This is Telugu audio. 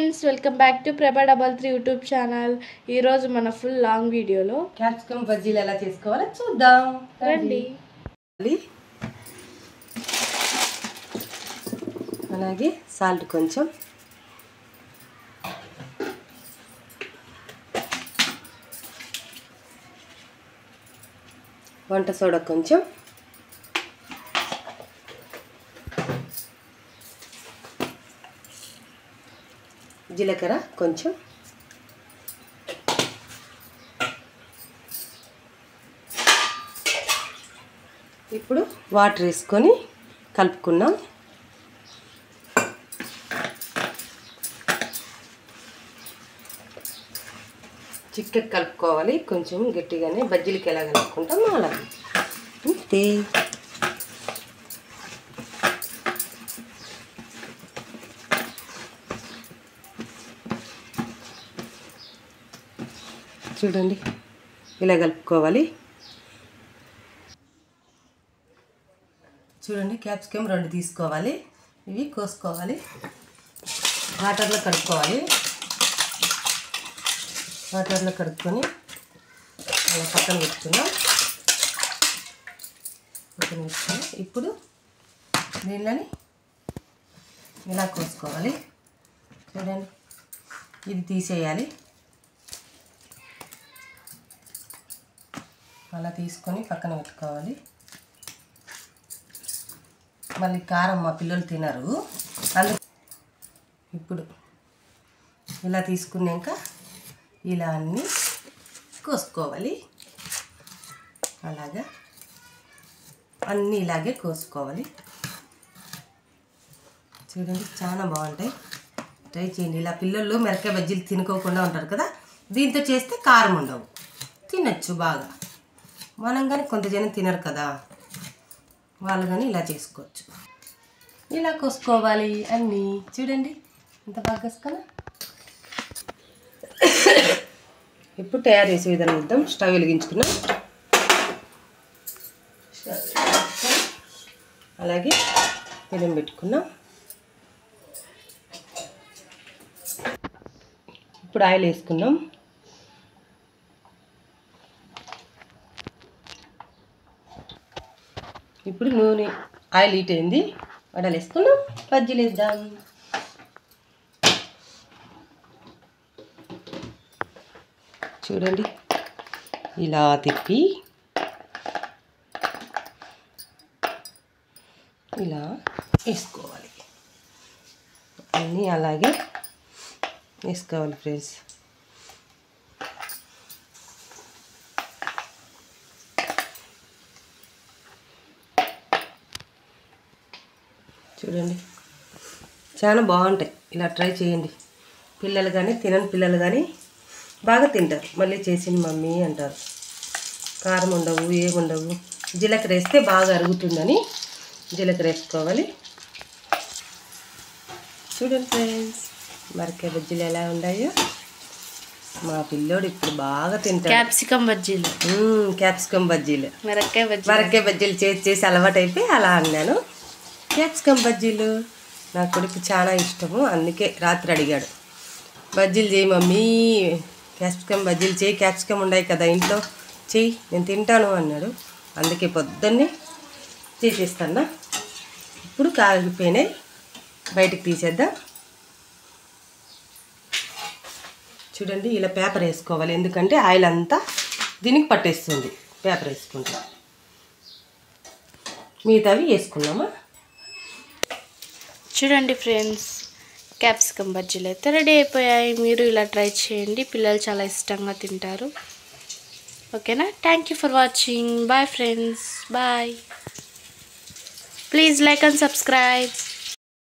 ఫ్రెండ్స్, వెల్కమ్ బ్యాక్ టు ప్రభా 33 యూట్యూబ్ ఛానల్. ఈరోజు మన ఫుల్ లాంగ్ వీడియోలో క్యాప్సికమ్ బజ్జీలు ఎలా చేసుకోవాలో చూద్దాం రండి. అలాగే సాల్ట్ కొంచెం, వంట సోడా కొంచెం, జీలకర్ర కొంచెం, ఇప్పుడు వాటర్ వేసుకొని కలుపుకున్నాం. చిక్కగా కలుపుకోవాలి, కొంచెం గట్టిగానే బజ్జీలకి ఎలా కలుపుకుంటాం అలా అంతే. చూడండి, ఇలా కలుపుకోవాలి. చూడండి, క్యాప్సికమ్ 2 తీసుకోవాలి, ఇవి కోసుకోవాలి, వాటర్లో కడుక్కోవాలి. వాటర్లో కడుక్కొని అలా పక్కన పెట్టుకున్నాం. ఇప్పుడు దీనిలోని ఇలా కోసుకోవాలి. చూడండి, ఇది తీసేయాలి. అలా తీసుకొని పక్కన పెట్టుకోవాలి. మళ్ళీ కారం మా పిల్లలు తినరు, అందుకు ఇప్పుడు ఇలా తీసుకున్నాక ఇలా అన్నీ కోసుకోవాలి. అలాగా అన్నీ ఇలాగే కోసుకోవాలి. చూడండి, చాలా బాగుంటాయి, ట్రై చేయండి. ఇలా పిల్లలు మిరపకాయ బజ్జీలు తినుకోకుండా ఉంటారు కదా, దీంతో చేస్తే కారం ఉండవు, తినచ్చు బాగా. మనం కానీ కొంత జనం తినరు కదా, వాళ్ళు కానీ ఇలా చేసుకోవచ్చు. ఇలా కోసుకోవాలి అన్నీ. చూడండి ఎంత బాగా కోసుకున్నా. ఇప్పుడు తయారు చేసే విధానం ఇద్దాం. స్టవ్ వెలిగించుకున్నాం, అలాగే పెనం పెట్టుకున్నాం. ఇప్పుడు ఆయిల్ వేసుకున్నాం. ఇప్పుడు నూనె ఆయిల్ హీట్ అయింది, వడలు వేసుకున్నాం. బజ్జీలు వేద్దాం. చూడండి, ఇలా తిప్పి ఇలా వేసుకోవాలి. అన్నీ అలాగే వేసుకోవాలి ఫ్రెండ్స్. చూడండి, చాలా బాగుంటాయి, ఇలా ట్రై చేయండి. పిల్లలు కానీ తినని పిల్లలు కానీ బాగా తింటారు. మళ్ళీ చేసింది మమ్మీ అంటారు. కారం ఉండవు, ఏముండవు. జీలకర్ర వేస్తే బాగా అరుగుతుందని జీలకర్ర వేసుకోవాలి. చూడండి ఫ్రెండ్స్, మిరపకాయ బజ్జీలు ఎలా ఉన్నాయో. మా పిల్లోడు ఇప్పుడు బాగా తింటాడు క్యాప్సికమ్ బజ్జీలు. క్యాప్సికమ్ బజ్జీలు, మిరపకాయ బజ్జీలు చేసి అలవాటు అయిపోయి అలా అన్నాను. క్యాప్సికమ్ బజ్జీలు నా కొడుకు చాలా ఇష్టము, అందుకే రాత్రి అడిగాడు, బజ్జీలు చేయి మమ్మీ, క్యాప్సికమ్ బజ్జీలు చేయి, క్యాప్సికమ్ ఉన్నాయి కదా ఇంట్లో, చెయ్యి నేను తింటాను అన్నాడు. అందుకే పొద్దున్నే చేసేస్తాను. ఇప్పుడు కాగిపోయినాయి, బయటికి తీసేద్దాం. చూడండి, ఇలా పేపర్ వేసుకోవాలి, ఎందుకంటే ఆయిల్ అంతా దీనికి పట్టేస్తుంది పేపర్ వేసుకుంటే. మిగతావి వేసుకున్నామా. చూడండి ఫ్రెండ్స్, క్యాప్సికమ్ బజ్జీలు అయితే రెడీ అయిపోయాయి. మీరు ఇలా ట్రై చేయండి, పిల్లలు చాలా ఇష్టంగా తింటారు. ఓకేనా? Thank you for watching. Bye friends, bye. Please like and subscribe.